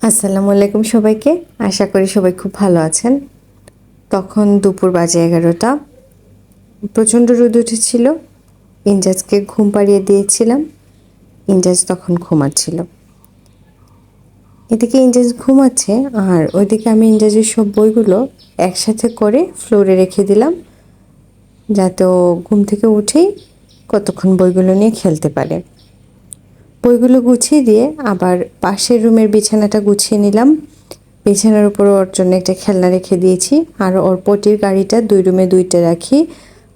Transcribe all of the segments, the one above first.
আসসালামু আলাইকুম সবাইকে। আশা করি সবাই খুব ভালো আছেন। তখন দুপুর বাজে 11টা। প্রচণ্ড রোদ উঠেছিল। ইনজাজকে ঘুম পাড়িয়ে দিয়েছিলাম। ইনজাজ তখন ঘুমাচ্ছিল। এদিকে ইনজাজ ঘুমাচ্ছে আর ওইদিকে আমি ইনজাজের সব বইগুলো একসাথে করে ফ্লোরে রেখে দিলাম, যাতে ও ঘুম থেকে উঠেই কতক্ষণ বইগুলো নিয়ে খেলতে পারে। বইগুলো গুছিয়ে দিয়ে আবার পাশের রুমের বিছানাটা গুছিয়ে নিলাম। বিছানার উপর ওর জন্য একটা খেলনা রেখে দিয়েছি, আর ওর পটির গাড়িটা 2 রুমে 2টা রাখি।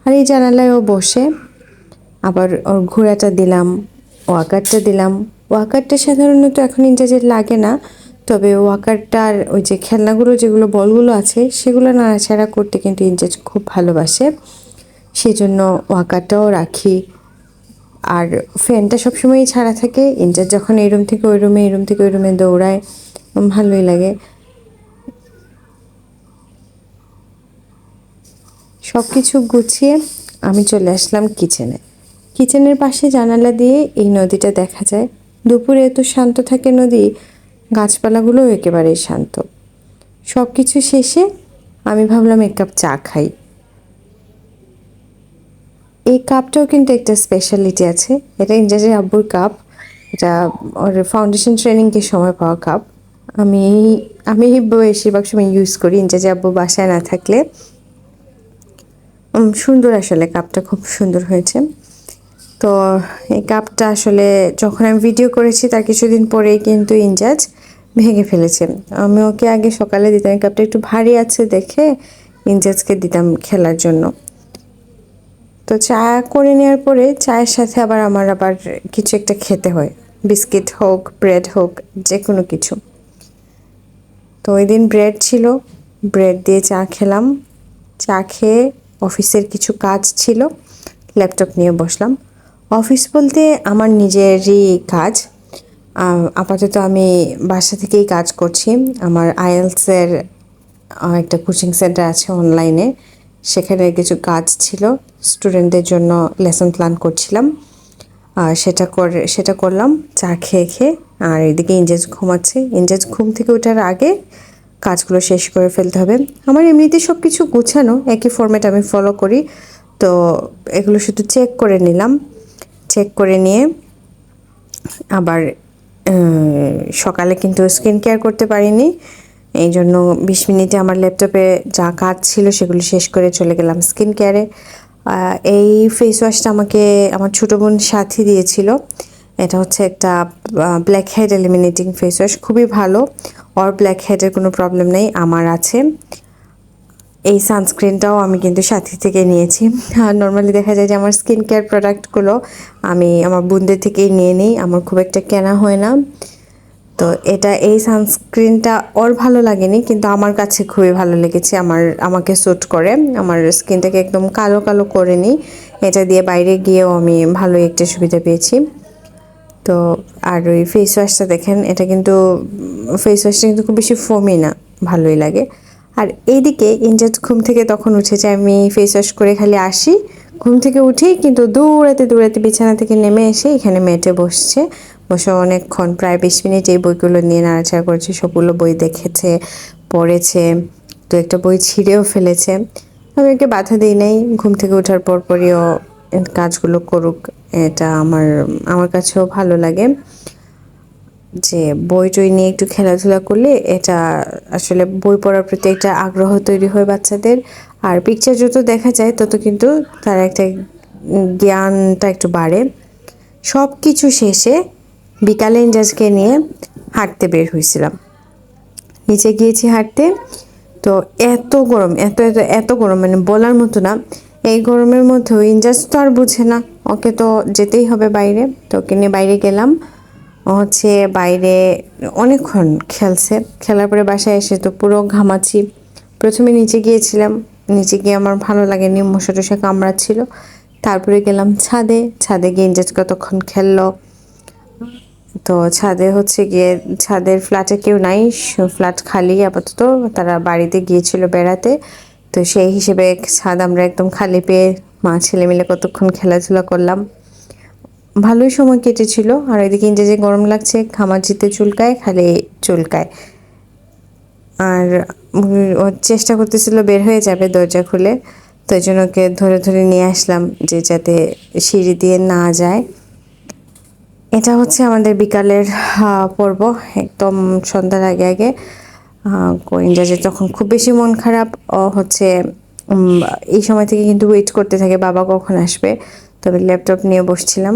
আর এই জানালায় ও বসে। আবার ওর ঘোড়াটা দিলাম, ওয়াকারটা দিলাম। ওয়াকারটা সাধারণত এখন ইনজাজের লাগে না, তবে ওয়াকারটার ওই যে খেলনাগুলো যেগুলো বলগুলো আছে সেগুলো নাড়াচাড়া করতে কিন্তু ইনজাজ খুব ভালোবাসে, সেজন্য ওয়াকারটাও রাখি। আর ফ্যানটা সবসময়ই ছাড়া থাকে। ইনজাজ যখন এই রুম থেকে ওই রুমে, এই রুম থেকে ওই রুমে দৌড়ায়, ভালোই লাগে। সব কিছু গুছিয়ে আমি চলে আসলাম কিচেনে। কিচেনের পাশে জানালা দিয়ে এই নদীটা দেখা যায়। দুপুরে এত শান্ত থাকে নদী, গাছপালাগুলোও একেবারেই শান্ত। সব কিছু শেষে আমি ভাবলাম এক কাপ চা খাই। এই কাপটাও কিন্তু একটা স্পেশালিটি আছে। এটা ইনজাজের আব্বুর কাপ। এটা ওর ফাউন্ডেশন ট্রেনিংকে সময় পাওয়া কাপ। আমি আমি বেশিরভাগ সময় ইউজ করি ইনজাজের আব্বু বাসায় না থাকলে। সুন্দর, আসলে কাপটা খুব সুন্দর হয়েছে। তো এই কাপটা আসলে যখন আমি ভিডিও করেছি তার কিছুদিন পরেই কিন্তু ইনজাজ ভেঙে ফেলেছে। আমি ওকে আগে সকালে দিতাম, এই কাপটা একটু ভারী আছে দেখে ইনজাজকে দিতাম খেলার জন্য। তো চা করে নেওয়ার পরে চায়ের সাথে আমার আবার কিছু একটা খেতে হয়, বিস্কিট হোক, ব্রেড হোক, যে কোনো কিছু। তো ওই দিন ব্রেড ছিল, ব্রেড দিয়ে চা খেলাম। চা খেয়ে অফিসের কিছু কাজ ছিল, ল্যাপটপ নিয়ে বসলাম। অফিস বলতে আমার নিজেরই কাজ। আপাতত আমি বাসা থেকেই কাজ করছি। আমার আইএলসের একটা কোচিং সেন্টার আছে অনলাইনে, সেখানে কিছু কাজ ছিল। স্টুডেন্টদের জন্য লেসন প্ল্যান করছিলাম, আর সেটা করলাম চা খেয়ে খেয়ে। আর এদিকে ইনজাজ ঘুমাচ্ছে। ইনজাজ ঘুম থেকে ওঠার আগে কাজগুলো শেষ করে ফেলতে হবে। আমার এমনিতে সব কিছু গোছানো, একই ফরম্যাট আমি ফলো করি। তো এগুলো শুধু চেক করে নিলাম। চেক করে নিয়ে আবার সকালে কিন্তু স্কিন কেয়ার করতে পারিনি, এই জন্য 20 মিনিটে আমার ল্যাপটপে যা কাজ ছিল সেগুলো শেষ করে চলে গেলাম স্কিন কেয়ারে। এই ফেস ওয়াশটা আমাকে আমার ছোটো বোন সাথী দিয়েছিল। এটা হচ্ছে একটা black head eliminating face wash, খুবই ভালো। ওর ব্ল্যাক হেডের কোনো প্রবলেম নেই, আমার আছে। এই সানস্ক্রিনটাও আমি কিন্তু সাথী থেকে নিয়েছি। আর নর্মালি দেখা যায় যে আমার স্কিন কেয়ার প্রোডাক্টগুলো আমি আমার বোনদের থেকেই নিয়ে নিই, আমার খুব একটা কেনা হয় না। তো এই সানস্ক্রিনটা ওর ভালো লাগেনি, কিন্তু আমার কাছে খুবই ভালো লেগেছে। আমাকে স্যুট করে, আমার স্কিনটাকে একদম কালো কালো করে নিই। এটা দিয়ে বাইরে গিয়েও আমি ভালোই একটা সুবিধা পেয়েছি। তো আর ওই ফেস ওয়াশটা দেখেন, এটা কিন্তু ফেস ওয়াশটা কিন্তু খুব বেশি ফোমি না, ভালোই লাগে। আর এইদিকে ইনজাজ ঘুম থেকে তখন উঠেছে, আমি ফেস ওয়াশ করে খালি আসি, ঘুম থেকে উঠেই কিন্তু দৌড়াতে দৌড়াতে বিছানা থেকে নেমে এসে এখানে মেটে বসছে। বসে অনেকক্ষণ, প্রায় 20 মিনিট এই বইগুলো নিয়ে নাড়াচাড়া করেছে। সবগুলো বই দেখেছে, পড়েছে, তো একটা বই ছিঁড়েও ফেলেছে। আমি ওকে বাধা দিই নাই, ঘুম থেকে ওঠার পরপরই ও কাজগুলো করুক। এটা আমার কাছেও ভালো লাগে যে বই টই নিয়ে একটু খেলাধুলা করলে এটা আসলে বই পড়ার প্রতি একটা আগ্রহ তৈরি হয় বাচ্চাদের। আর পিকচার যত দেখা যায় তত কিন্তু তার একটা জ্ঞানটা একটু বাড়ে। সব কিছু শেষে বিকালে ইনজাজকে নিয়ে হাঁটতে বের হয়েছিলাম। নিচে গিয়েছি হাঁটতে, তো এত গরম, এত এত এত গরম, মানে বলার মতো না। এই গরমের মধ্যেও ইনজাজ তো আর বুঝে না, ওকে তো যেতেই হবে বাইরে। তো ওকে নিয়ে বাইরে গেলাম। ও হচ্ছে বাইরে অনেকক্ষণ খেলছে। খেলার পরে বাসায় এসে তো পুরো ঘামাচ্ছি। প্রথমে নিচে গিয়েছিলাম, নিচে গিয়ে আমার ভালো লাগেনি, মশা টশা কামড়াচ্ছিল। তারপরে গেলাম ছাদে। ছাদে গিয়ে ইনজাজ কতক্ষণ খেললো। তো ছাদে হচ্ছে গিয়ে, ছাদের ফ্ল্যাটে কেউ নাই, ফ্ল্যাট খালি আপাতত, তারা বাড়িতে গিয়েছিল বেড়াতে। তো সেই হিসেবে ছাদ আমরা একদম খালি পেয়ে মা ছেলে মিলে কতক্ষণ খেলাধুলা করলাম। ভালোই সময় কেটেছিল। আর এদিকে ইংরেজি গরম লাগছে, ঘামাচিতে চুলকায়, খালি চুলকায়। আর ও চেষ্টা করতেছিল বের হয়ে যাবে দরজা খুলে, তো এই জন্য ওকে ধরে ধরে নিয়ে আসলাম যে যাতে সিঁড়ি দিয়ে না যায়। এটা হচ্ছে আমাদের বিকালের পর্ব, একদম সন্ধ্যার আগে আগে। ইংরেজি তখন খুব বেশি মন খারাপ, ও হচ্ছে এই সময় থেকে কিন্তু ওয়েট করতে থাকে বাবা কখন আসবে। তবে ল্যাপটপ নিয়ে বসছিলাম,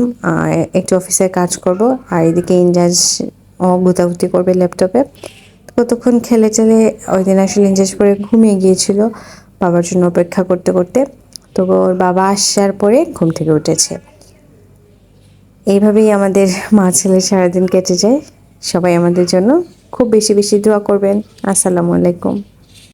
একটু অফিসের কাজ করব, আর এদিকে ইংরাজ ও গুতাগুতি করবে ল্যাপটপে। কতক্ষণ খেলে চেলে ওই দিন আসলে ইংরেজ পরে ঘুমিয়ে গিয়েছিল বাবার জন্য অপেক্ষা করতে করতে। তো ওর বাবা আসার পরে ঘুম থেকে উঠেছে। এইভাবেই আমাদের মা ছেলে সারাদিন কেটে যায়। সবাই আমাদের জন্য খুব বেশি বেশি দোয়া করবেন। আসসালামু আলাইকুম।